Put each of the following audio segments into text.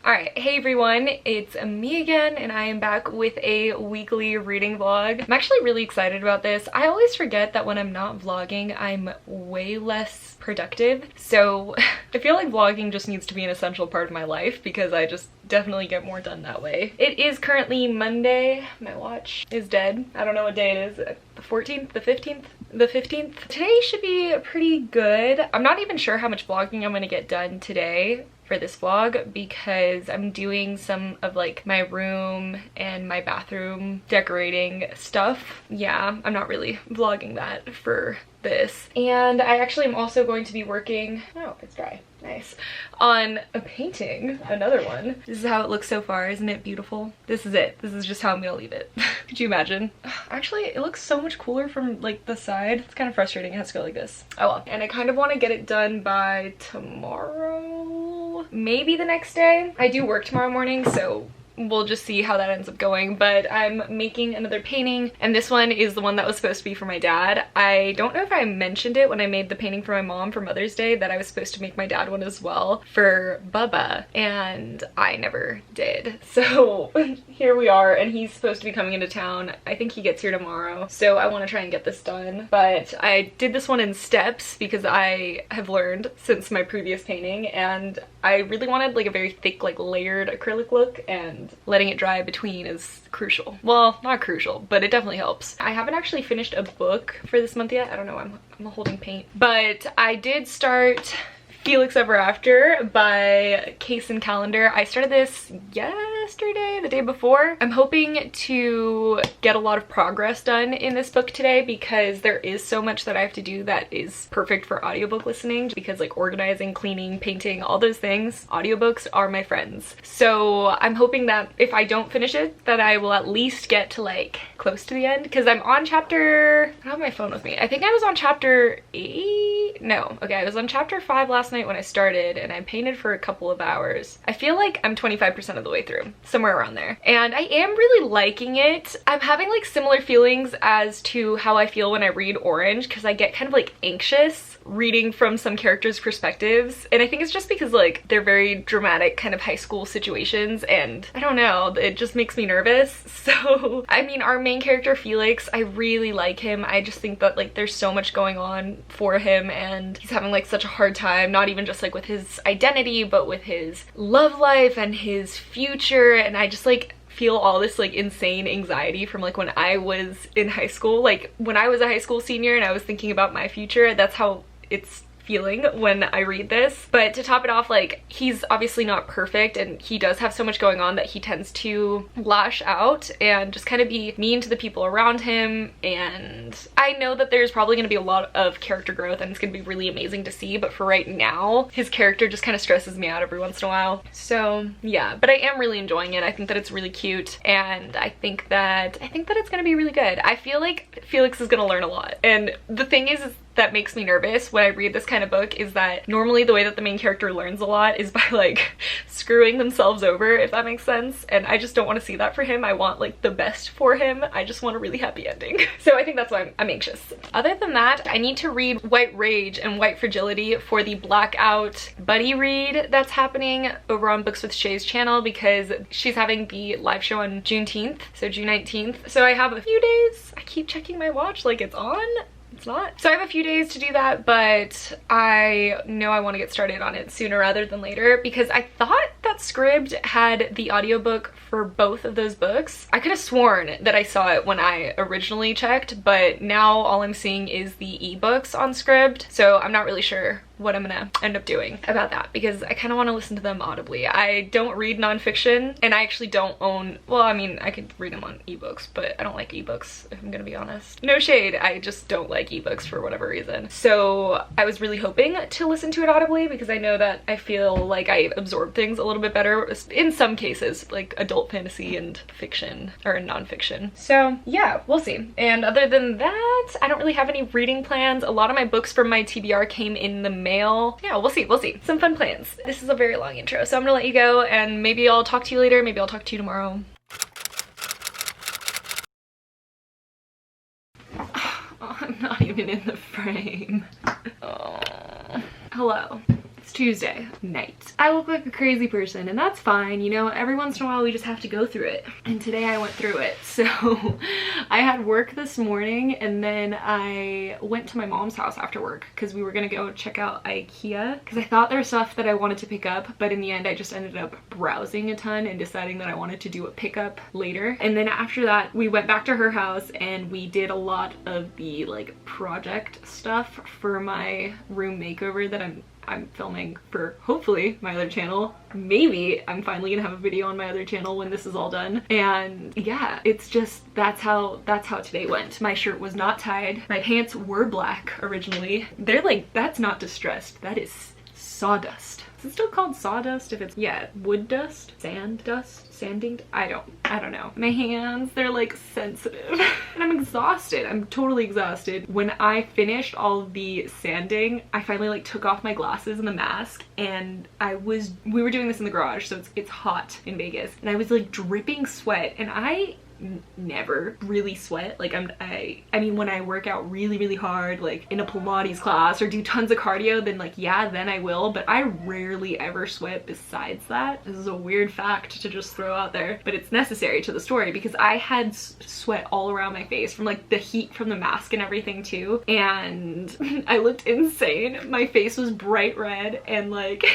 Alright, hey everyone, it's me again, and I am back with a weekly reading vlog. I'm actually really excited about this. I always forget that when I'm not vlogging, I'm way less productive. So I feel like vlogging just needs to be an essential part of my life because I just definitely get more done that way. It is currently Monday. My watch is dead. I don't know what day it is. The 14th? The 15th? The 15th? Today should be pretty good. I'm not even sure how much vlogging I'm gonna get done today for this vlog because I'm doing some of like my room and my bathroom decorating stuff. Yeah, I'm not really vlogging that for this. And I actually am also going to be working, oh, it's dry, nice, on a painting, another one. This is how it looks so far, isn't it beautiful? This is it. This is just how I'm gonna leave it. Could you imagine? Actually, it looks so much cooler from like the side. It's kind of frustrating, it has to go like this. Oh well. And I kind of want to get it done by tomorrow, maybe the next day. I do work tomorrow morning, so we'll just see how that ends up going. But I'm making another painting, and this one is the one that was supposed to be for my dad. I don't know if I mentioned it when I made the painting for my mom for Mother's Day that I was supposed to make my dad one as well for Bubba, and I never did. So here we are, and he's supposed to be coming into town. I think he gets here tomorrow, so I want to try and get this done. But I did this one in steps because I have learned since my previous painting, and I really wanted like a very thick, like layered acrylic look, and letting it dry between is crucial. Well, not crucial, but it definitely helps. I haven't actually finished a book for this month yet. I don't know, I'm holding paint. But I did start Felix Ever After by Case and Calendar. I started this yesterday, the day before. I'm hoping to get a lot of progress done in this book today because there is so much that I have to do that is perfect for audiobook listening, because like organizing, cleaning, painting, all those things, audiobooks are my friends. So I'm hoping that if I don't finish it, that I will at least get to like close to the end, because I'm on chapter, I don't have my phone with me. I think I was on chapter 8? No, okay, I was on chapter 5 last night when I started, and I painted for a couple of hours. I feel like I'm 25% of the way through, somewhere around there. And I am really liking it. I'm having like similar feelings as to how I feel when I read Orange, because I get kind of like anxious reading from some characters' perspectives. And I think it's just because like they're very dramatic kind of high school situations, and I don't know, it just makes me nervous. So I mean, our main character Felix, I really like him. I just think that like there's so much going on for him, and he's having like such a hard time, not even just like with his identity, but with his love life and his future. And I just like feel all this like insane anxiety from like when I was in high school. Like when I was a high school senior and I was thinking about my future, that's how it's feeling when I read this. But to top it off, like he's obviously not perfect, and he does have so much going on that he tends to lash out and just kind of be mean to the people around him. And I know that there's probably going to be a lot of character growth, and it's going to be really amazing to see, but for right now his character just kind of stresses me out every once in a while. So yeah, but I am really enjoying it. I think that it's really cute, and I think that it's going to be really good. I feel like Felix is going to learn a lot, and the thing is that makes me nervous when I read this kind of book is that normally the way that the main character learns a lot is by like screwing themselves over, if that makes sense. And I just don't want to see that for him. I want like the best for him. I just want a really happy ending. So I think that's why I'm anxious. Other than that, I need to read White Rage and White Fragility for the Blackout buddy read that's happening over on Books with Shay's channel, because she's having the live show on Juneteenth, so June 19th. So I have a few days. I keep checking my watch like it's on. It's not. So I have a few days to do that, but I know I want to get started on it sooner rather than later, because I thought that Scribd had the audiobook for both of those books. I could have sworn that I saw it when I originally checked, but now all I'm seeing is the ebooks on Scribd, so I'm not really sure what I'm gonna end up doing about that, because I kind of want to listen to them audibly. I don't read nonfiction, and I actually don't own, well, I mean, I could read them on ebooks, but I don't like ebooks, if I'm gonna be honest. No shade, I just don't like ebooks for whatever reason. So I was really hoping to listen to it audibly, because I know that I feel like I absorb things a little bit better in some cases, like adult fantasy and fiction or nonfiction. So yeah, we'll see. And other than that, I don't really have any reading plans. A lot of my books from my TBR came in the mail. Yeah, we'll see. Some fun plans. This is a very long intro, so I'm gonna let you go, and maybe I'll talk to you later. Maybe I'll talk to you tomorrow. Oh, I'm not even in the frame. Oh. Hello. It's Tuesday night. I look like a crazy person, and that's fine, you know, every once in a while we just have to go through it. And today I went through it. So I had work this morning, and then I went to my mom's house after work because we were gonna go check out IKEA because I thought there was stuff that I wanted to pick up, but in the end I just ended up browsing a ton and deciding that I wanted to do a pickup later. And then after that we went back to her house and we did a lot of the like project stuff for my room makeover that I'm filming for hopefully my other channel. Maybe I'm finally gonna have a video on my other channel when this is all done. And yeah, it's just that's how today went. My shirt was not tied. My pants were black originally. They're like, that's not distressed, that is sawdust. Is it still called sawdust if it's, yeah, wood dust? Sand dust? Sanding? I don't know. My hands, they're like sensitive. And I'm exhausted. I'm totally exhausted. When I finished all of the sanding, I finally like took off my glasses and the mask, and we were doing this in the garage, so it's hot in Vegas, and I was like dripping sweat, and I never really sweat. Like I mean when I work out really hard, like in a Pilates class or do tons of cardio, then like yeah, then I will, but I rarely ever sweat besides that. This is a weird fact to just throw out there, but it's necessary to the story because I had sweat all around my face from like the heat from the mask and everything too, and I looked insane. My face was bright red, and like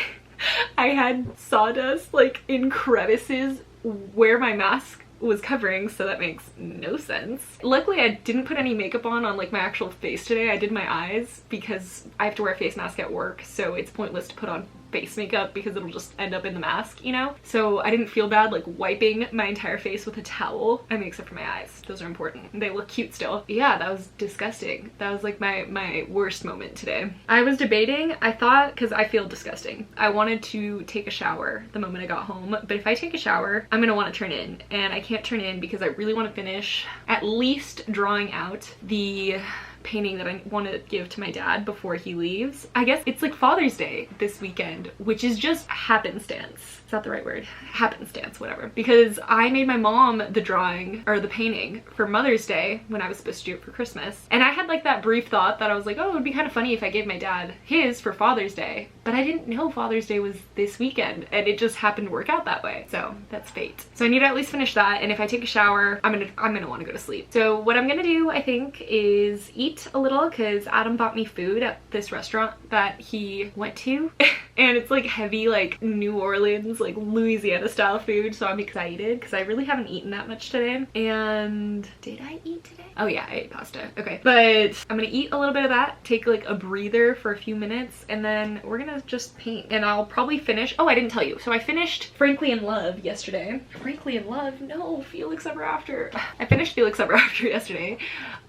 I had sawdust like in crevices where my mask was covering, so that makes no sense. Luckily I didn't put any makeup on like my actual face today. I did my eyes because I have to wear a face mask at work, so it's pointless to put on face makeup because it'll just end up in the mask, you know? So I didn't feel bad like wiping my entire face with a towel. I mean, except for my eyes. Those are important. They look cute still. Yeah, that was disgusting. That was like my worst moment today. I was debating, I thought, because I feel disgusting, I wanted to take a shower the moment I got home, but if I take a shower, I'm gonna want to turn in, and I can't turn in because I really want to finish at least drawing out the painting that I want to give to my dad before he leaves. I guess it's like Father's Day this weekend, which is just happenstance. Is that the right word? Happenstance, whatever. Because I made my mom the drawing or the painting for Mother's Day when I was supposed to do it for Christmas. And I had like that brief thought that I was like, oh, it would be kind of funny if I gave my dad his for Father's Day. But I didn't know Father's Day was this weekend, and it just happened to work out that way. So that's fate. So I need to at least finish that, and if I take a shower, I'm gonna want to go to sleep. So what I'm gonna do, I think, is eat a little, because Adam bought me food at this restaurant that he went to. And it's like heavy, like New Orleans, like Louisiana style food, so I'm excited because I really haven't eaten that much today. And did I eat today? Oh yeah, I ate pasta. Okay, but I'm gonna eat a little bit of that, take like a breather for a few minutes, and then we're gonna just paint. And I'll probably finish, oh, I didn't tell you, so I finished Frankly in Love yesterday. Frankly in Love? No, Felix Ever After. I finished Felix Ever After yesterday.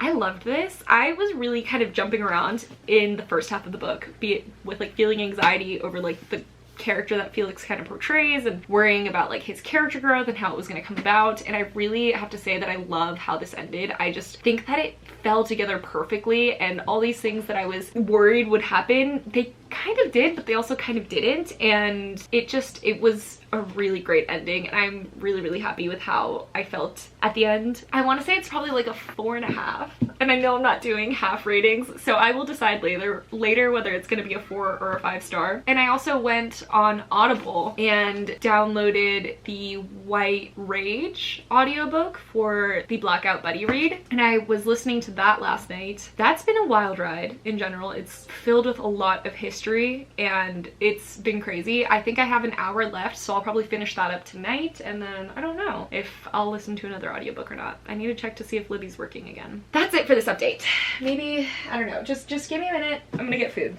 I loved this. I was really kind of jumping around in the first half of the book, be it with like feeling anxiety over like the character that Felix kind of portrays and worrying about like his character growth and how it was going to come about. And I really have to say that I love how this ended. I just think that it fell together perfectly, and all these things that I was worried would happen, they kind of did, but they also kind of didn't. And it was a really great ending, and I'm really happy with how I felt at the end. I want to say it's probably like a 4.5, and I know I'm not doing half ratings, so I will decide later whether it's going to be a 4 or a 5 star. And I also went on Audible and downloaded the White Rage audiobook for the Blackout Buddy read, and I was listening to that last night. That's been a wild ride in general. It's filled with a lot of history, and it's been crazy. I think I have an hour left, so I'll probably finish that up tonight, and then I don't know if I'll listen to another audiobook or not. I need to check to see if Libby's working again. That's it for this update. Maybe, I don't know, just give me a minute. I'm gonna get food.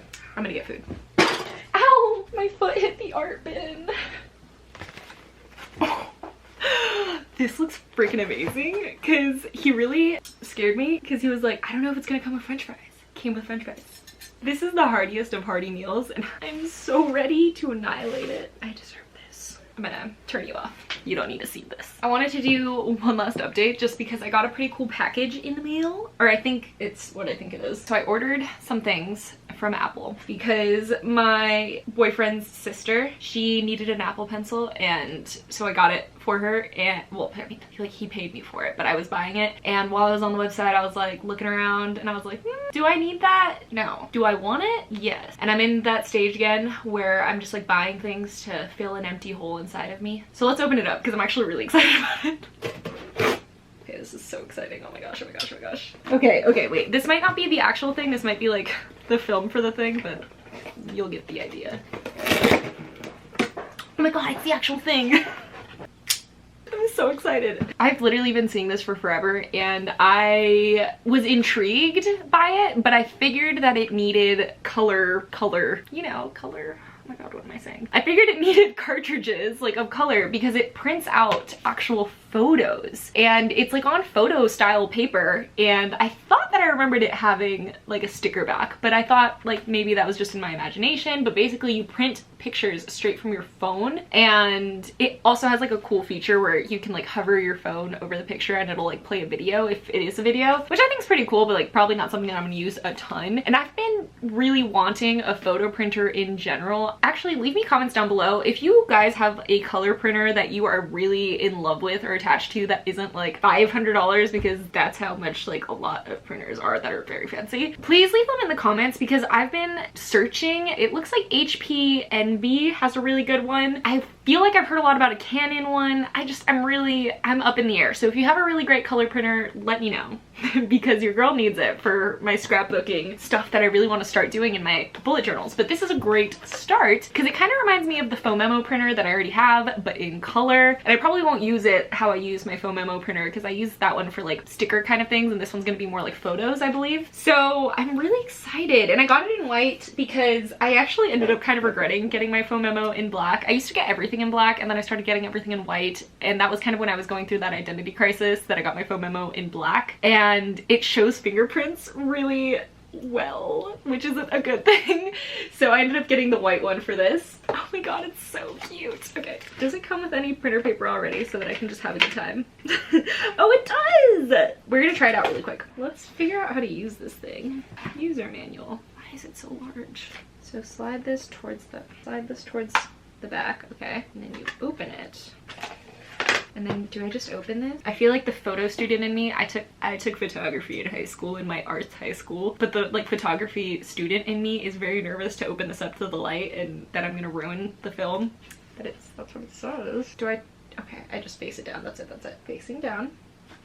Ow! My foot hit the art bin. This looks freaking amazing, because he really scared me, because he was like, I don't know if it's gonna come with french fries. It came with french fries. This is the heartiest of hearty meals, and I'm so ready to annihilate it. I deserve this. I'm gonna turn you off. You don't need to see this. I wanted to do one last update just because I got a pretty cool package in the mail, or I think it's what I think it is. So I ordered some things from Apple because my boyfriend's sister, she needed an Apple pencil, and so I got it for her. And well, I mean, like, he paid me for it, but I was buying it, and while I was on the website I was like looking around and I was like, do I need that? No. Do I want it? Yes. And I'm in that stage again where I'm just like buying things to fill an empty hole inside of me. So let's open it up because I'm actually really excited about it. Okay, this is so exciting. Oh my gosh, oh my gosh, oh my gosh. Okay, wait. This might not be the actual thing. This might be like the film for the thing, but you'll get the idea. Oh my god, it's the actual thing. I'm so excited. I've literally been seeing this for forever and I was intrigued by it, but I figured that it needed color, you know, color. Oh my god, what am I saying? I figured it needed cartridges like of color because it prints out actual photos and it's like on photo style paper, and I thought that I remembered it having like a sticker back, but I thought like maybe that was just in my imagination. But basically you print pictures straight from your phone, and it also has like a cool feature where you can like hover your phone over the picture and it'll like play a video if it is a video, which I think is pretty cool, but like probably not something that I'm gonna use a ton. And I've been really wanting a photo printer in general. Actually, leave me comments down below if you guys have a color printer that you are really in love with or attached to that isn't like $500, because that's how much like a lot of printers are that are very fancy. Please leave them in the comments because I've been searching. It looks like HP NB has a really good one. I feel like I've heard a lot about a Canon one. I'm up in the air. So if you have a really great color printer, let me know because your girl needs it for my scrapbooking stuff that I really want to start doing in my bullet journals. But this is a great start because it kind of reminds me of the foam memo printer that I already have, but in color. And I probably won't use it how I use my foam memo printer because I use that one for like sticker kind of things, and this one's gonna be more like photos, I believe. So I'm really excited, and I got it in white because I actually ended up kind of regretting getting my foam memo in black. I used to get everything in black and then I started getting everything in white, and that was kind of when I was going through that identity crisis that I got my foam memo in black, and it shows fingerprints really well, which isn't a good thing. So I ended up getting the white one for this. Oh my god, it's so cute. Okay, does it come with any printer paper already so that I can just have a good time? Oh, it does! We're gonna try it out really quick. Let's figure out how to use this thing. User manual. Why is it so large? So slide this towards the back, okay, and then you open it. And then do I just open this? I feel like the photo student in me, I took photography in high school, in my arts high school, but the like photography student in me is very nervous to open this up to the light and that I'm gonna ruin the film. But that's what it says. Okay, I just face it down. That's it. Facing down,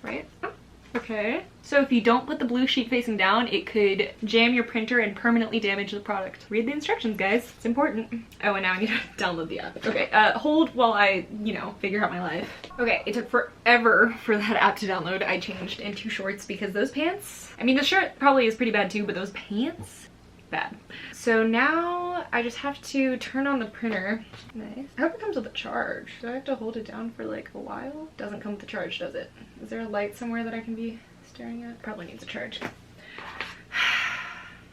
right? Oh. Okay, so if you don't put the blue sheet facing down, it could jam your printer and permanently damage the product. Read the instructions, guys. It's important. Oh, and now I need to download the app. Okay, hold while I, you know, figure out my life. Okay, it took forever for that app to download. I changed into shorts because those pants, I mean, the shirt probably is pretty bad too, but those pants, bad. So now I just have to turn on the printer. Nice. I hope it comes with a charge. Do I have to hold it down for like a while? Doesn't come with a charge, does it? Is there a light somewhere that I can be staring at? Probably needs a charge.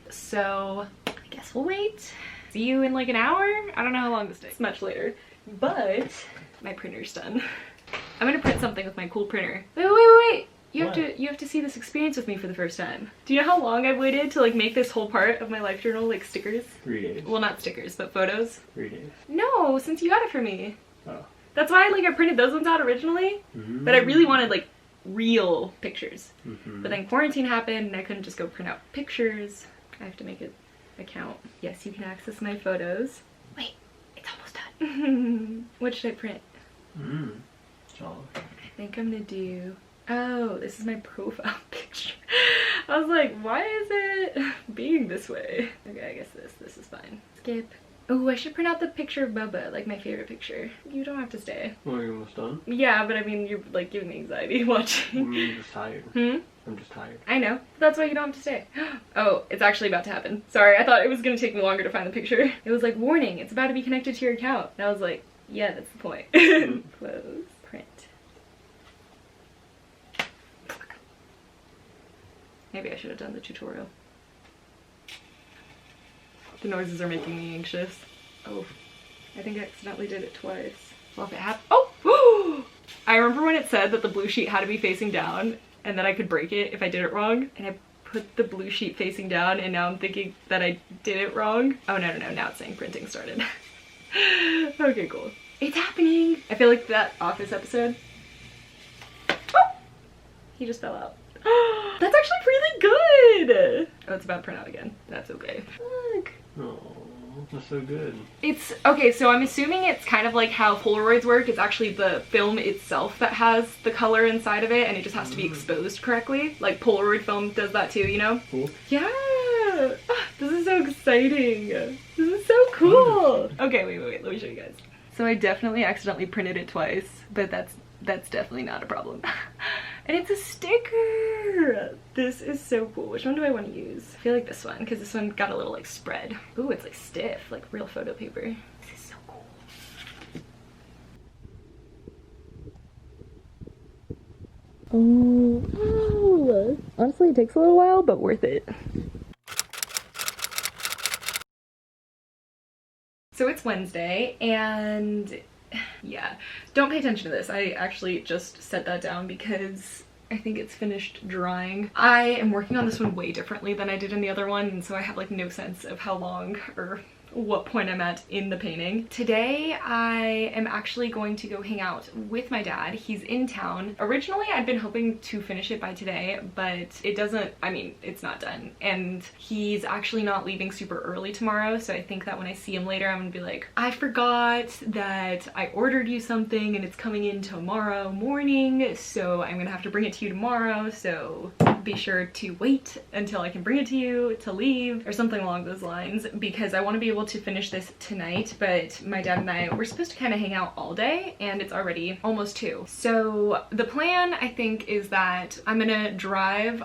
So I guess we'll wait. See you in like an hour? I don't know how long this takes. Much later. But my printer's done. I'm gonna print something with my cool printer. Wait. You have to see this experience with me for the first time. Do you know how long I've waited to like make this whole part of my life journal like stickers? 3 days. Well, not stickers, but photos. 3 days. No, since you got it for me. Oh. That's why like I printed those ones out originally. But I really wanted like real pictures. But then quarantine happened and I couldn't just go print out pictures. I have to make an account. Yes, you can access my photos. Wait, it's almost done. What should I print? I think I'm gonna do, oh, this is my profile picture. I was like, why is it being this way? Okay, I guess this is fine. Skip. Oh, I should print out the picture of Bubba, like my favorite picture. You don't have to stay. Well, you're almost done? Yeah, but I mean, you're like giving me anxiety watching. I'm just tired. I'm just tired. I know. That's why you don't have to stay. Oh, it's actually about to happen. Sorry, I thought it was gonna take me longer to find the picture. It was like, warning, it's about to be connected to your account. And I was like, yeah, that's the point. Close. Print. Maybe I should have done the tutorial. The noises are making me anxious. Oh, I think I accidentally did it twice. Well, if it happened, oh! I remember when it said that the blue sheet had to be facing down and that I could break it if I did it wrong, and I put the blue sheet facing down and now I'm thinking that I did it wrong. Oh, no, now it's saying printing started. Okay, cool. It's happening. I feel like that Office episode. Oh, he just fell out. That's actually really good. Oh, it's about to print out again. That's okay. Look. Oh, that's so good. It's okay, so I'm assuming it's kind of like how Polaroids work. It's actually the film itself that has the color inside of it and it just has to be exposed correctly. Like Polaroid film does that too, you know? Cool. Yeah. This is so exciting. This is so cool. Okay, wait, let me show you guys. So I definitely accidentally printed it twice, but that's definitely not a problem. And it's a sticker. This is so cool. Which one do I want to use? I feel like this one, because this one got a little like spread. Ooh, it's like stiff, like real photo paper. This is so cool. Oh, honestly, it takes a little while, but worth it. So it's Wednesday, and yeah, don't pay attention to this. I actually just set that down because I think it's finished drying. I am working on this one way differently than I did in the other one, and so I have like no sense of how long or what point I'm at in the painting. Today I am actually going to go hang out with my dad. He's in town. Originally I'd been hoping to finish it by today, but it doesn't, I mean, it's not done. And he's actually not leaving super early tomorrow, so I think that when I see him later I'm gonna be like, I forgot that I ordered you something and it's coming in tomorrow morning, so I'm gonna have to bring it to you tomorrow, so be sure to wait until I can bring it to you to leave, or something along those lines, because I want to be able to finish this tonight. But my dad and I, we're supposed to kind of hang out all day and it's already almost 2. So the plan, I think, is that I'm gonna drive.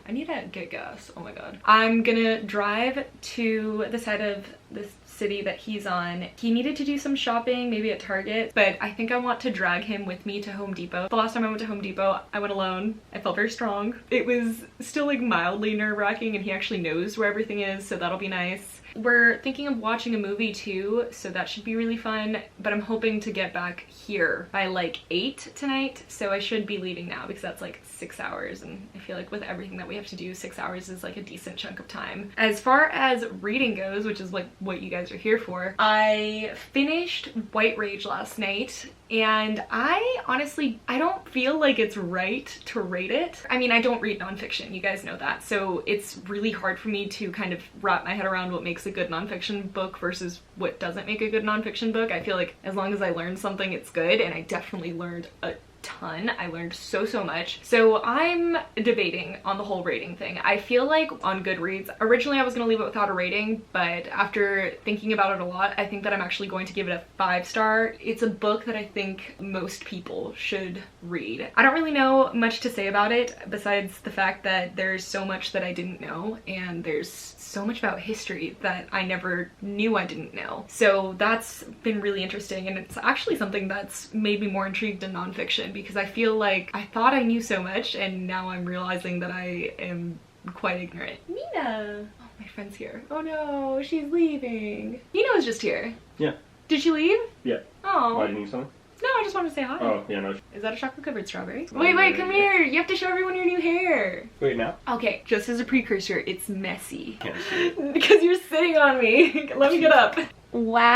I need to get gas. Oh my god. I'm gonna drive to the side of this city that he's on. He needed to do some shopping, maybe at Target, but I think I want to drag him with me to Home Depot. The last time I went to Home Depot, I went alone. I felt very strong. It was still like mildly nerve-wracking and he actually knows where everything is, so that'll be nice. We're thinking of watching a movie too, so that should be really fun, but I'm hoping to get back here by like 8 tonight, so I should be leaving now because that's like 6 hours, and I feel like with everything that we have to do, 6 hours is like a decent chunk of time. As far as reading goes, which is like what you guys are here for, I finished White Rage last night, and I honestly, I don't feel like it's right to rate it. I mean, I don't read nonfiction, you guys know that, so it's really hard for me to kind of wrap my head around what makes a good nonfiction book versus what doesn't make a good nonfiction book. I feel like as long as I learn something, it's good, and I definitely learned a ton. I learned so much. So I'm debating on the whole rating thing. I feel like on Goodreads, originally I was gonna leave it without a rating, but after thinking about it a lot, I think that I'm actually going to give it a 5-star. It's a book that I think most people should read. I don't really know much to say about it besides the fact that there's so much that I didn't know, and there's so much about history that I never knew I didn't know. So that's been really interesting, and it's actually something that's made me more intrigued in nonfiction, because I feel like I thought I knew so much and now I'm realizing that I am quite ignorant. Nina! Oh, my friend's here. Oh no, she's leaving. Nina was just here. Yeah. Did she leave? Yeah. Oh. Why, do you need something? No, I just wanted to say hi. Oh, yeah, no. Is that a chocolate covered strawberry? Oh, Wait, yeah, come yeah. here. You have to show everyone your new hair. Wait, now? Okay, just as a precursor, it's messy. Can't see it. Because you're sitting on me. Let me get up. Wow.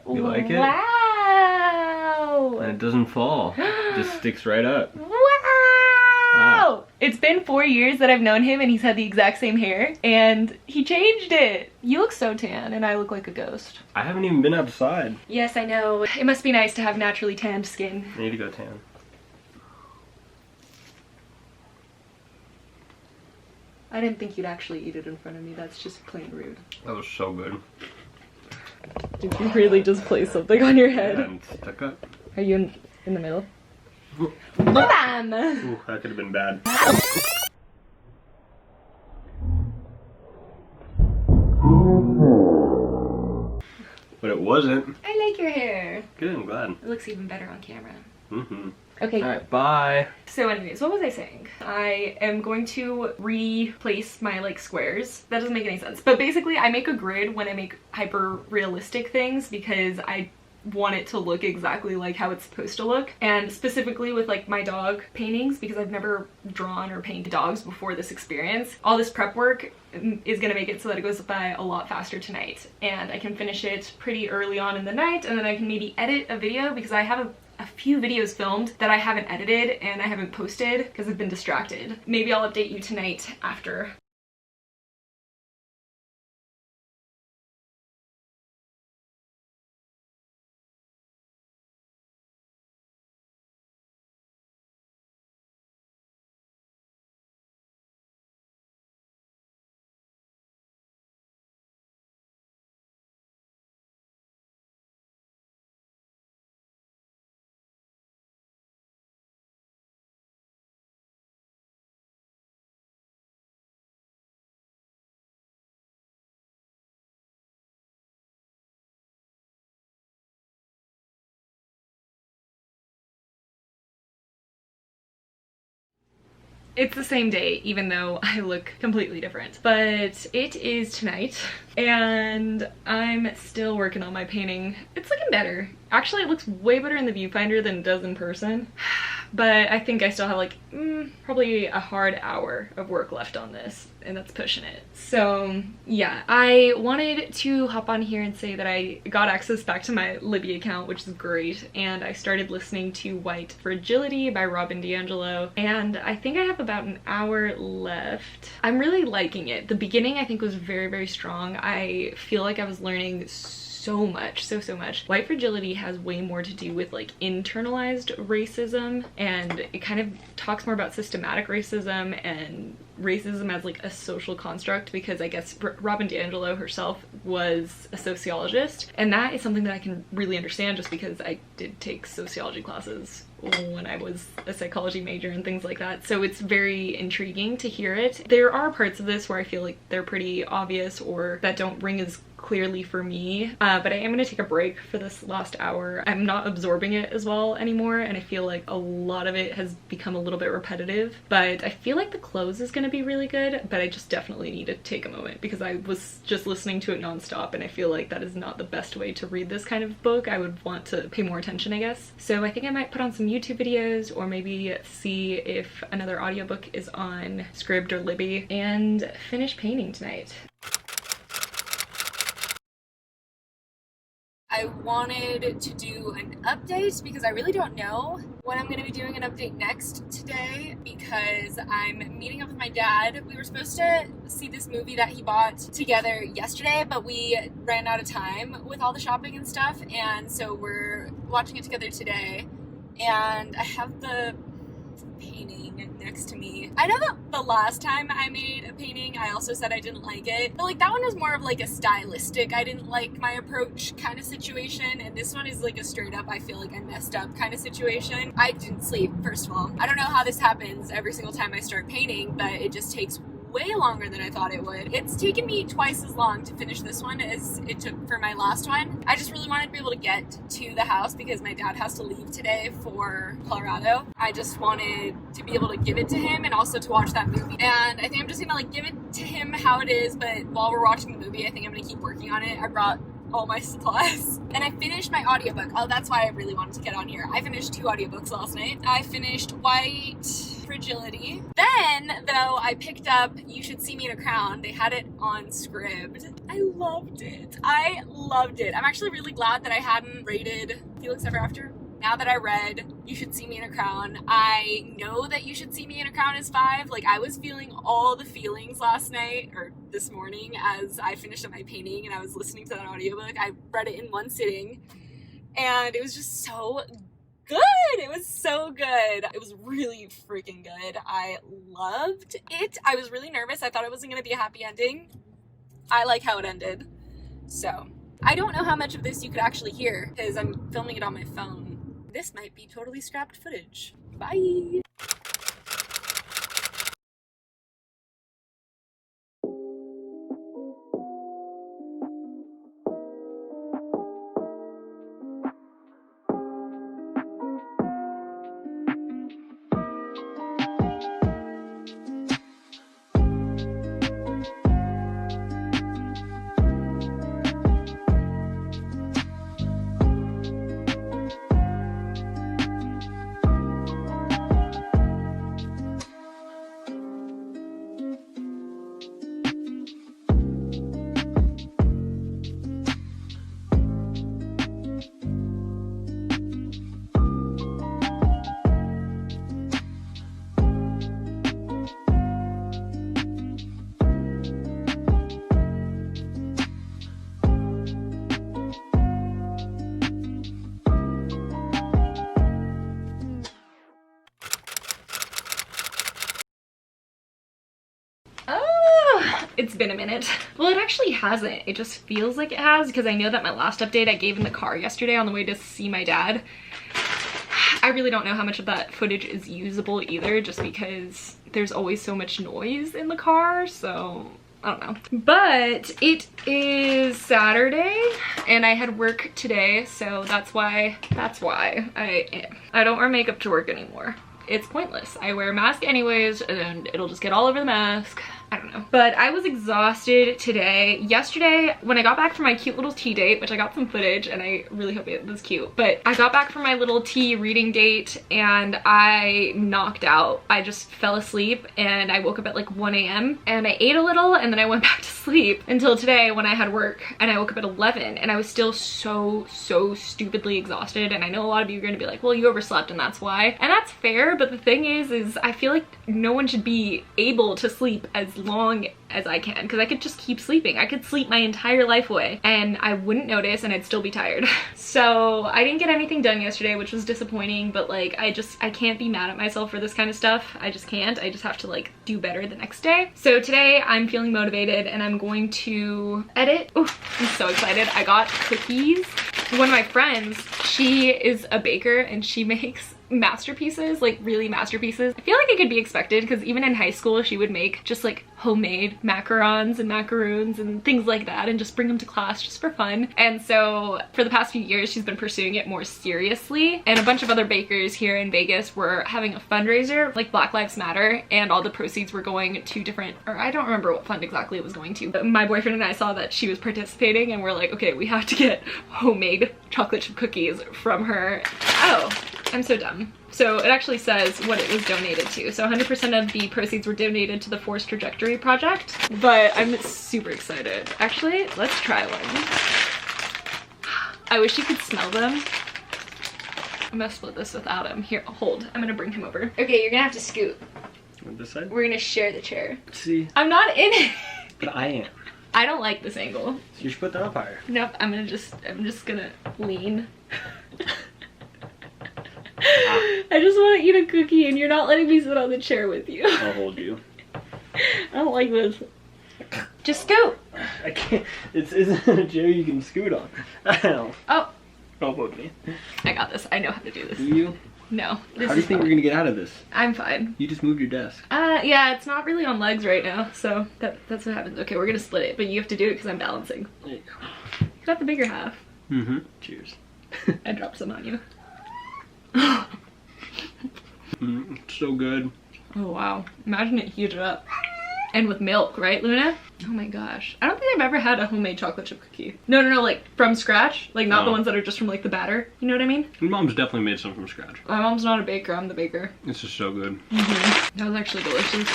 You like it? Wow. And it doesn't fall. It just sticks right up. Wow. Ah. It's been 4 years that I've known him and he's had the exact same hair and he changed it. You look so tan and I look like a ghost. I haven't even been outside. Yes, I know. It must be nice to have naturally tanned skin. I need to go tan. I didn't think you'd actually eat it in front of me. That's just plain rude. That was so good. Did you really just place something on your head? And stuck up. Are you in the middle? Bam! Ooh, that could have been bad. But it wasn't. I like your hair. Good, I'm glad. It looks even better on camera. Mm-hmm. Okay. Alright, bye. So anyways, what was I saying? I am going to replace my like squares. That doesn't make any sense. But basically I make a grid when I make hyper realistic things because I want it to look exactly like how it's supposed to look. And specifically with like my dog paintings, because I've never drawn or painted dogs before this experience, all this prep work is gonna make it so that it goes by a lot faster tonight, and I can finish it pretty early on in the night, and then I can maybe edit a video, because I have a few videos filmed that I haven't edited and I haven't posted because I've been distracted. Maybe I'll update you tonight after. It's the same day, even though I look completely different. But it is tonight, and I'm still working on my painting. It's looking better. Actually, it looks way better in the viewfinder than it does in person. But I think I still have like probably a hard hour of work left on this, and that's pushing it. So yeah, I wanted to hop on here and say that I got access back to my Libby account, which is great, and I started listening to White Fragility by Robin DiAngelo, and I think I have about an hour left. I'm really liking it. The beginning I think was very, very strong. I feel like I was learning so much, so much. White Fragility has way more to do with like internalized racism, and it kind of talks more about systematic racism and racism as like a social construct, because I guess Robin DiAngelo herself was a sociologist, and that is something that I can really understand just because I did take sociology classes when I was a psychology major and things like that. So it's very intriguing to hear it. There are parts of this where I feel like they're pretty obvious or that don't ring as clearly for me, but I am going to take a break for this last hour. I'm not absorbing it as well anymore, and I feel like a lot of it has become a little bit repetitive, but I feel like the close is going to be really good, but I just definitely need to take a moment because I was just listening to it nonstop, and I feel like that is not the best way to read this kind of book. I would want to pay more attention, I guess. So I think I might put on some YouTube videos, or maybe see if another audiobook is on Scribd or Libby, and finish painting tonight. I wanted to do an update because I really don't know when I'm going to be doing an update next today, because I'm meeting up with my dad. We were supposed to see this movie that he bought together yesterday, but we ran out of time with all the shopping and stuff, and so we're watching it together today. And I have the painting next to me. I know that the last time I made a painting, I also said I didn't like it, but like that one was more of like a stylistic, I didn't like my approach kind of situation, and this one is like a straight up, I feel like I messed up kind of situation. I didn't sleep, first of all. I don't know how this happens every single time I start painting, but it just takes way longer than I thought it would. It's taken me twice as long to finish this one as it took for my last one. I just really wanted to be able to get to the house because my dad has to leave today for Colorado. I just wanted to be able to give it to him and also to watch that movie. And I think I'm just gonna like give it to him how it is, but while we're watching the movie, I think I'm gonna keep working on it. I brought all my supplies. And I finished my audiobook. Oh, that's why I really wanted to get on here. I finished 2 audiobooks last night. I finished White Fragility. Then, though, I picked up You Should See Me in a Crown. They had it on Scribd. I loved it. I loved it. I'm actually really glad that I hadn't rated Felix Ever After. Now that I read You Should See Me in a Crown, I know that You Should See Me in a Crown is 5. Like, I was feeling all the feelings last night, or this morning, as I finished up my painting and I was listening to that audiobook. I read it in one sitting, and it was just so good. It was so good. It was really freaking good. I loved it. I was really nervous. I thought it wasn't going to be a happy ending. I like how it ended. So, I don't know how much of this you could actually hear, because I'm filming it on my phone. This might be totally scrapped footage. Bye! It's been a minute. Well, it actually hasn't. It just feels like it has because I know that my last update I gave in the car yesterday on the way to see my dad. I really don't know how much of that footage is usable either, just because there's always so much noise in the car, so I don't know. But it is Saturday and I had work today, so that's why I don't wear makeup to work anymore. It's pointless. I wear a mask anyways and it'll just get all over the mask. I don't know. But I was exhausted today. Yesterday, when I got back from my cute little tea date, which I got some footage and I really hope it was cute, but I got back from my little tea reading date and I knocked out. I just fell asleep and I woke up at like 1 a.m. and I ate a little and then I went back to sleep until today when I had work and I woke up at 11 and I was still so stupidly exhausted. And I know a lot of you are going to be like, well, you overslept and that's why. And that's fair, but the thing is I feel like no one should be able to sleep as long as I can, because I could just keep sleeping. I could sleep my entire life away and I wouldn't notice and I'd still be tired. So I didn't get anything done yesterday, which was disappointing, but like I can't be mad at myself for this kind of stuff. I just can't. I just have to like do better the next day. So today I'm feeling motivated and I'm going to edit. Oh, I'm so excited. I got cookies. One of my friends, she is a baker and she makes masterpieces, like really masterpieces. I feel like it could be expected because even in high school she would make just like homemade macarons and macaroons and things like that and just bring them to class just for fun. And so for the past few years she's been pursuing it more seriously, and a bunch of other bakers here in Vegas were having a fundraiser like Black Lives Matter, and all the proceeds were going to different, or I don't remember what fund exactly it was going to, but my boyfriend and I saw that she was participating and we're like, okay, we have to get homemade chocolate chip cookies from her. Oh, I'm so dumb. So it actually says what it was donated to. So 100% of the proceeds were donated to the Forced Trajectory Project. But I'm super excited. Actually, let's try one. I wish you could smell them. I'm gonna split this without him. Here, hold. I'm gonna bring him over. Okay, you're gonna have to scoot. On this side? We're gonna share the chair. See? I'm not in it. But I am. I don't like this angle. So you should put that up higher. Nope, I'm just gonna lean. I just want to eat a cookie and you're not letting me sit on the chair with you. I'll hold you. I don't like this. Just scoot. I can't. It isn't a chair you can scoot on. Ow. Oh. Don't poke me. I got this. I know how to do this. Do you? No. How do you think we're gonna get out of this? I'm fine. You just moved your desk. Yeah, it's not really on legs right now, so that's what happens. Okay, we're gonna split it, but you have to do it because I'm balancing. There you go. You got the bigger half. Mm-hmm. Cheers. I dropped some on you. It's so good. Oh wow. Imagine it heated up. And with milk, right, Luna? Oh my gosh. I don't think I've ever had a homemade chocolate chip cookie. No, like from scratch. Like not the ones that are just from like the batter. You know what I mean? Your mom's definitely made some from scratch. My mom's not a baker, I'm the baker. This is so good. Mm-hmm. That was actually delicious.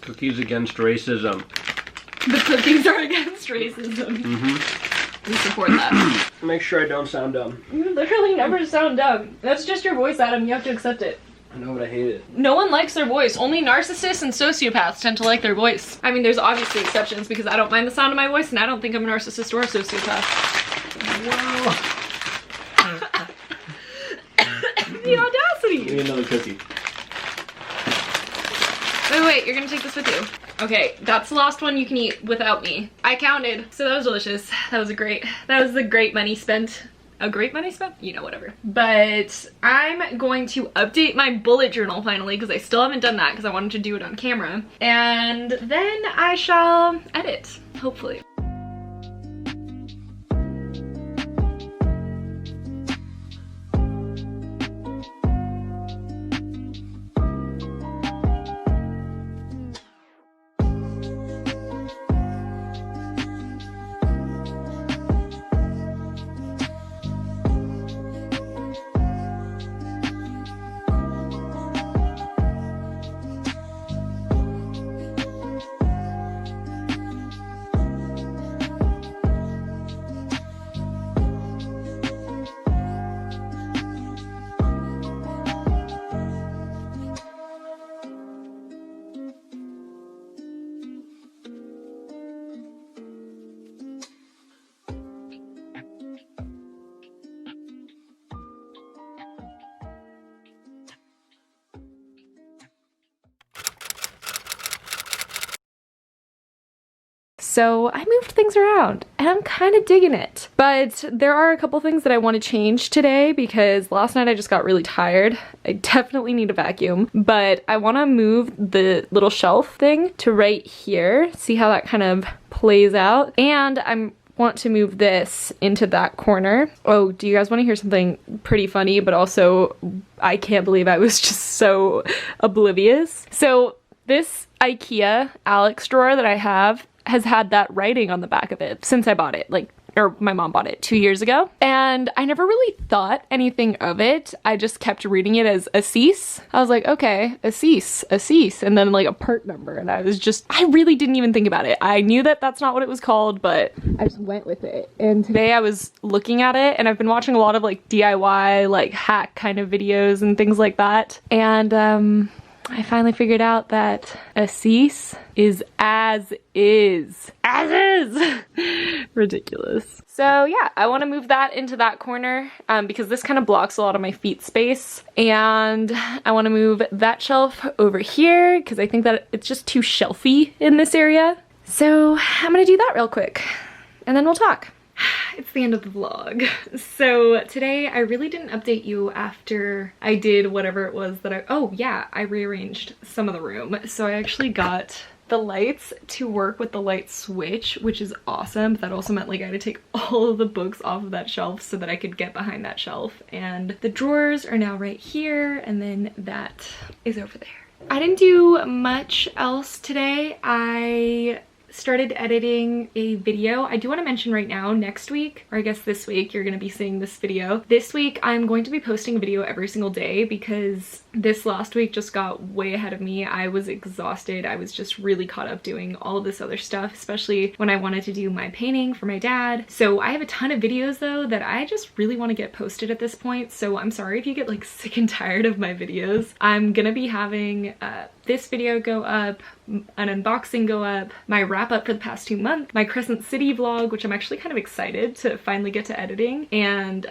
Cookies against racism. The cookies are against racism. Mm-hmm. We support that. Make sure I don't sound dumb. You literally never sound dumb. That's just your voice, Adam. You have to accept it. I know, but I hate it. No one likes their voice. Only narcissists and sociopaths tend to like their voice. I mean, there's obviously exceptions because I don't mind the sound of my voice and I don't think I'm a narcissist or a sociopath. Whoa. The audacity! Give me another cookie. Wait, you're gonna take this with you. Okay, that's the last one you can eat without me. I counted, so that was delicious. That was a great money spent. A great money spent? You know, whatever. But I'm going to update my bullet journal finally because I still haven't done that because I wanted to do it on camera. And then I shall edit, hopefully. So I moved things around and I'm kind of digging it. But there are a couple things that I want to change today because last night I just got really tired. I definitely need a vacuum, but I want to move the little shelf thing to right here. See how that kind of plays out. And I want to move this into that corner. Oh, do you guys want to hear something pretty funny, but also I can't believe I was just so oblivious. So this IKEA Alex drawer that I have has had that writing on the back of it since I bought it, or my mom bought it 2 years ago. And I never really thought anything of it. I just kept reading it as a cease. I was like, okay, a cease, and then like a part number. And I really didn't even think about it. I knew that that's not what it was called, but I just went with it. And today I was looking at it and I've been watching a lot of like DIY, like hack kind of videos and things like that. And I finally figured out that a cease is as is. As is! Ridiculous. So yeah, I want to move that into that corner because this kind of blocks a lot of my feet space. And I want to move that shelf over here because I think that it's just too shelfy in this area. So I'm gonna do that real quick and then we'll talk. It's the end of the vlog. So today I really didn't update you after I did whatever it was that oh yeah, I rearranged some of the room. So I actually got the lights to work with the light switch, which is awesome. That also meant like I had to take all of the books off of that shelf so that I could get behind that shelf. And the drawers are now right here, and then that is over there. I didn't do much else today. I started editing a video. I do want to mention right now, next week, or I guess this week, you're going to be seeing this video. This week, I'm going to be posting a video every single day because this last week just got way ahead of me. I was exhausted. I was just really caught up doing all of this other stuff, especially when I wanted to do my painting for my dad. So I have a ton of videos though that I just really want to get posted at this point. So I'm sorry if you get like sick and tired of my videos. I'm gonna be having this video go up, an unboxing go up, my wrap up for the past 2 months, my Crescent City vlog, which I'm actually kind of excited to finally get to editing, and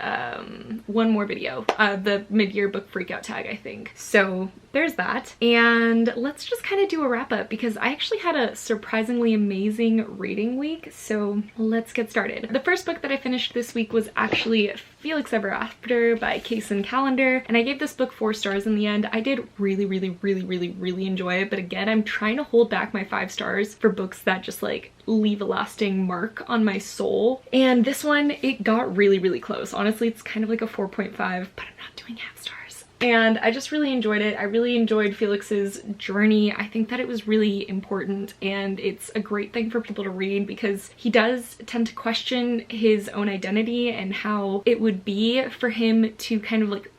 one more video, the mid-year book freakout tag, I think. So there's that. And let's just kind of do a wrap up because I actually had a surprisingly amazing reading week. So let's get started. The first book that I finished this week was actually Felix Ever After by Kaysen Callender, and I gave this book 4 stars in the end. I did really enjoy it, but again, I'm trying to hold back my 5 stars for books that just like leave a lasting mark on my soul. And this one, it got really close. Honestly, it's kind of like a 4.5, but I'm not doing half stars. And I just really enjoyed it. I really enjoyed Felix's journey. I think that it was really important, and it's a great thing for people to read because he does tend to question his own identity and how it would be for him to kind of like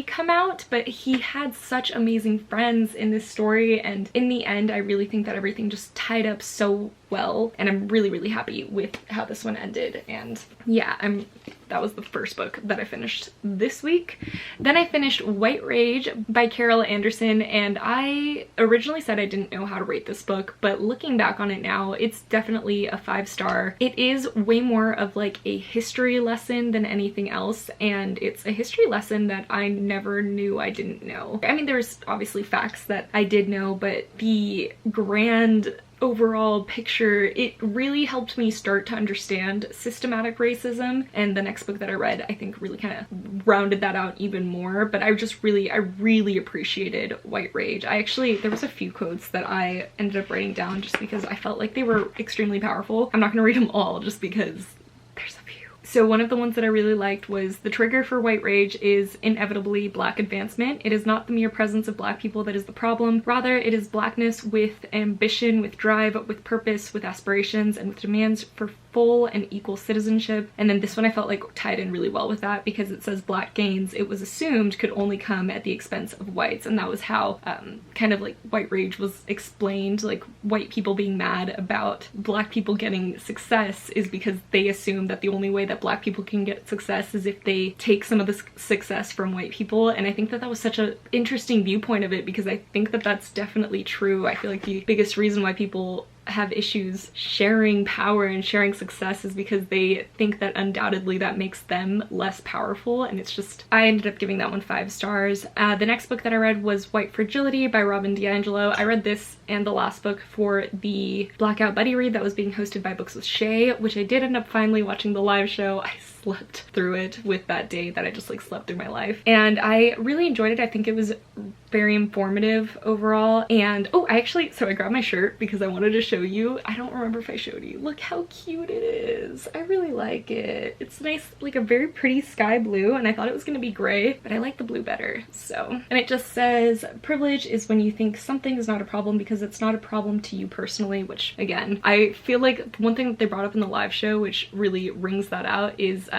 come out, but he had such amazing friends in this story, and in the end I really think that everything just tied up so well, and I'm really happy with how this one ended. And yeah, that was the first book that I finished this week. Then I finished White Rage by Carol Anderson, and I originally said I didn't know how to rate this book, but looking back on it now, it's definitely a 5-star. It is way more of like a history lesson than anything else, and it's a history lesson that I never knew I didn't know. I mean, there's obviously facts that I did know, but the grand overall picture, it really helped me start to understand systematic racism, and the next book that I read I think really kind of rounded that out even more. But I really appreciated White Rage. There was a few quotes that I ended up writing down just because I felt like they were extremely powerful. I'm not gonna read them all just because there's a few. So one of the ones that I really liked was, the trigger for White Rage is inevitably Black advancement. It is not the mere presence of Black people that is the problem. Rather, it is Blackness with ambition, with drive, with purpose, with aspirations, and with demands for full and equal citizenship. And then this one I felt like tied in really well with that because it says Black gains, it was assumed, could only come at the expense of whites. And that was how kind of like White Rage was explained, like white people being mad about Black people getting success is because they assume that the only way that Black people can get success is if they take some of the success from white people. And I think that that was such an interesting viewpoint of it because I think that that's definitely true. I feel like the biggest reason why people have issues sharing power and sharing success is because they think that undoubtedly that makes them less powerful, and it's just, I ended up giving that one 5 stars. The next book that I read was White Fragility by Robin DiAngelo. I read this and the last book for the Blackout Buddy read that was being hosted by Books with Shay, which I did end up finally watching the live show. I slept through it with that day that I just like slept through my life, and I really enjoyed it. I think it was very informative overall. And oh, so I grabbed my shirt because I wanted to show you. I don't remember if I showed you. Look how cute it is. I really like it. It's nice, like a very pretty sky blue, and I thought it was gonna be gray, but I like the blue better. So, and it just says, privilege is when you think something is not a problem because it's not a problem to you personally, which again, I feel like one thing that they brought up in the live show which really rings that out is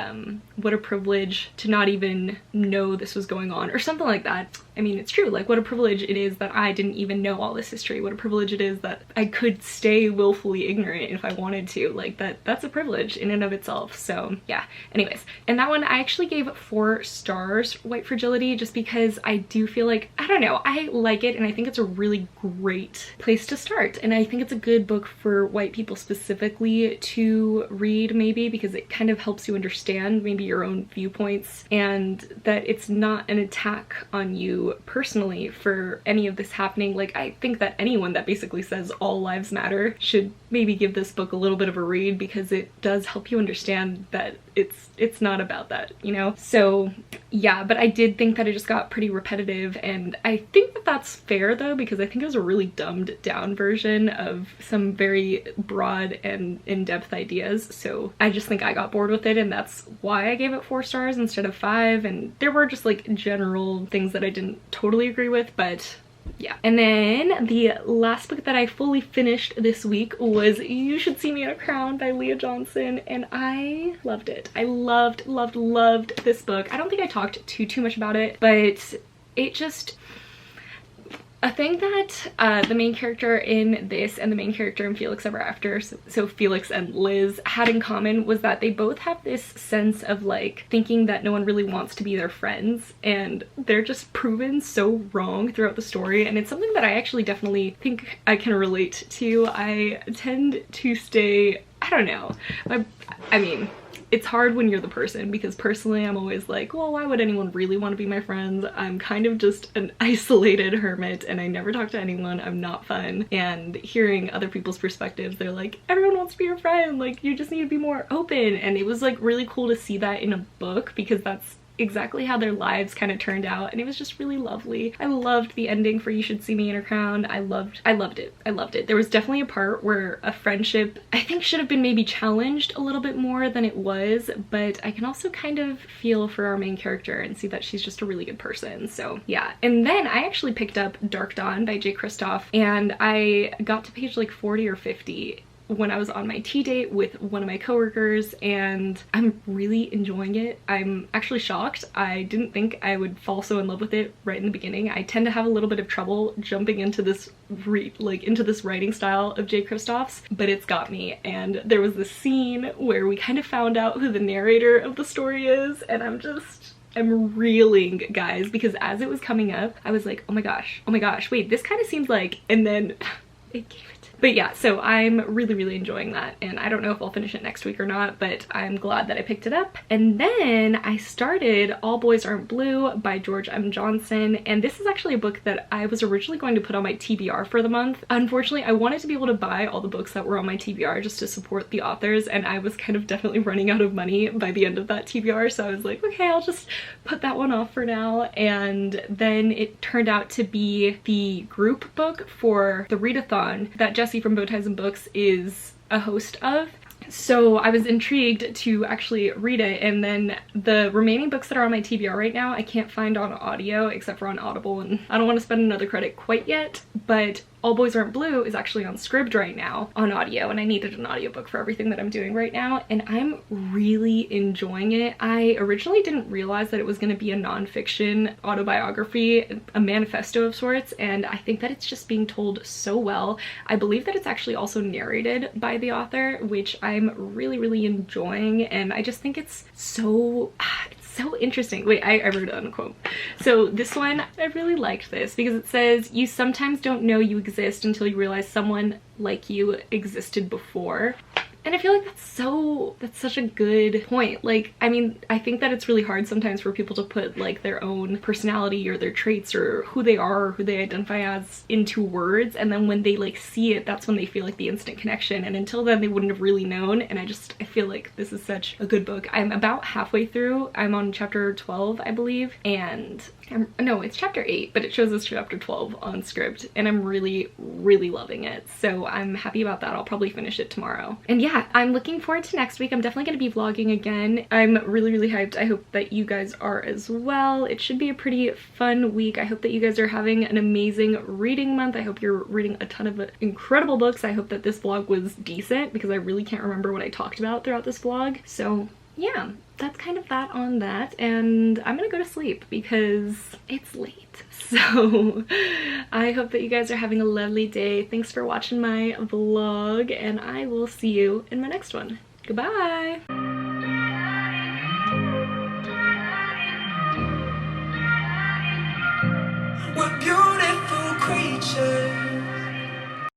what a privilege to not even know this was going on or something like that. I mean, it's true, like what a privilege it is that I didn't even know all this history. What a privilege it is that I could stay willfully ignorant if I wanted to. Like that's a privilege in and of itself. So yeah, anyways. And that one I actually gave 4 stars, White Fragility, just because I do feel like, I don't know, I like it and I think it's a really great place to start. And I think it's a good book for white people specifically to read, maybe because it kind of helps you understand maybe your own viewpoints, and that it's not an attack on you personally for any of this happening. Like, I think that anyone that basically says all lives matter should maybe give this book a little bit of a read, because it does help you understand that it's not about that, you know? So yeah, but I did think that it just got pretty repetitive, and I think that that's fair though, because I think it was a really dumbed down version of some very broad and in-depth ideas. So I just think I got bored with it, and that's why I gave it 4 stars instead of 5. And there were just like general things that I didn't totally agree with, but yeah. And then the last book that I fully finished this week was You Should See Me in a Crown by Leah Johnson, and I loved it. I loved this book. I don't think I talked too much about it, but it just, a thing that the main character in this and the main character in Felix Ever After, so Felix and Liz, had in common was that they both have this sense of like thinking that no one really wants to be their friends, and they're just proven so wrong throughout the story. And it's something that I actually definitely think I can relate to. I tend to stay, I don't know, I mean, it's hard when you're the person, because personally I'm always like, well, why would anyone really want to be my friends? I'm kind of just an isolated hermit and I never talk to anyone. I'm not fun. And hearing other people's perspectives, they're like, everyone wants to be your friend, like you just need to be more open. And it was like really cool to see that in a book, because that's exactly how their lives kind of turned out, and it was just really lovely. I loved the ending for You Should See Me in a Crown. I loved it. There was definitely a part where a friendship I think should have been maybe challenged a little bit more than it was, but I can also kind of feel for our main character and see that she's just a really good person. So yeah. And then I actually picked up Dark Dawn by Jay Kristoff, and I got to page like 40 or 50 when I was on my tea date with one of my coworkers, and I'm really enjoying it. I'm actually shocked. I didn't think I would fall so in love with it right in the beginning. I tend to have a little bit of trouble jumping into this into this writing style of Jay Kristoff's, but it's got me. And there was this scene where we kind of found out who the narrator of the story is, and I'm reeling, guys, because as it was coming up, I was like, oh my gosh, wait, this kind of seems like, and then it gave it. But yeah, so I'm really enjoying that, and I don't know if I'll finish it next week or not, but I'm glad that I picked it up. And then I started All Boys Aren't Blue by George M. Johnson, and this is actually a book that I was originally going to put on my TBR for the month. Unfortunately, I wanted to be able to buy all the books that were on my TBR just to support the authors, and I was kind of definitely running out of money by the end of that TBR, so I was like, okay, I'll just put that one off for now. And then it turned out to be the group book for the readathon that Jesse from Bow Ties and Books is a host of. So I was intrigued to actually read it, and then the remaining books that are on my TBR right now I can't find on audio except for on Audible, and I don't want to spend another credit quite yet, but All Boys Aren't Blue is actually on Scribd right now on audio, and I needed an audiobook for everything that I'm doing right now, and I'm really enjoying it. I originally didn't realize that it was going to be a nonfiction autobiography, a manifesto of sorts, and I think that it's just being told so well. I believe that it's actually also narrated by the author, which I'm really enjoying, and I just think it's so so interesting. Wait, I wrote it on a quote. So this one, I really liked this because it says, you sometimes don't know you exist until you realize someone like you existed before. And I feel like that's such a good point. Like, I mean, I think that it's really hard sometimes for people to put like their own personality or their traits or who they are or who they identify as into words, and then when they like see it, that's when they feel like the instant connection, and until then they wouldn't have really known. And I feel like this is such a good book. I'm about halfway through. I'm on chapter 12, I believe, and no, it's chapter 8, but it shows us chapter 12 on script, and I'm really loving it. So I'm happy about that. I'll probably finish it tomorrow. And yeah, I'm looking forward to next week. I'm definitely going to be vlogging again. I'm really hyped. I hope that you guys are as well. It should be a pretty fun week. I hope that you guys are having an amazing reading month. I hope you're reading a ton of incredible books. I hope that this vlog was decent because I really can't remember what I talked about throughout this vlog. So yeah, that's kind of that on that, and I'm gonna go to sleep because it's late. So I hope that you guys are having a lovely day. Thanks for watching my vlog, and I will see you in my next one. Goodbye! We're beautiful creatures.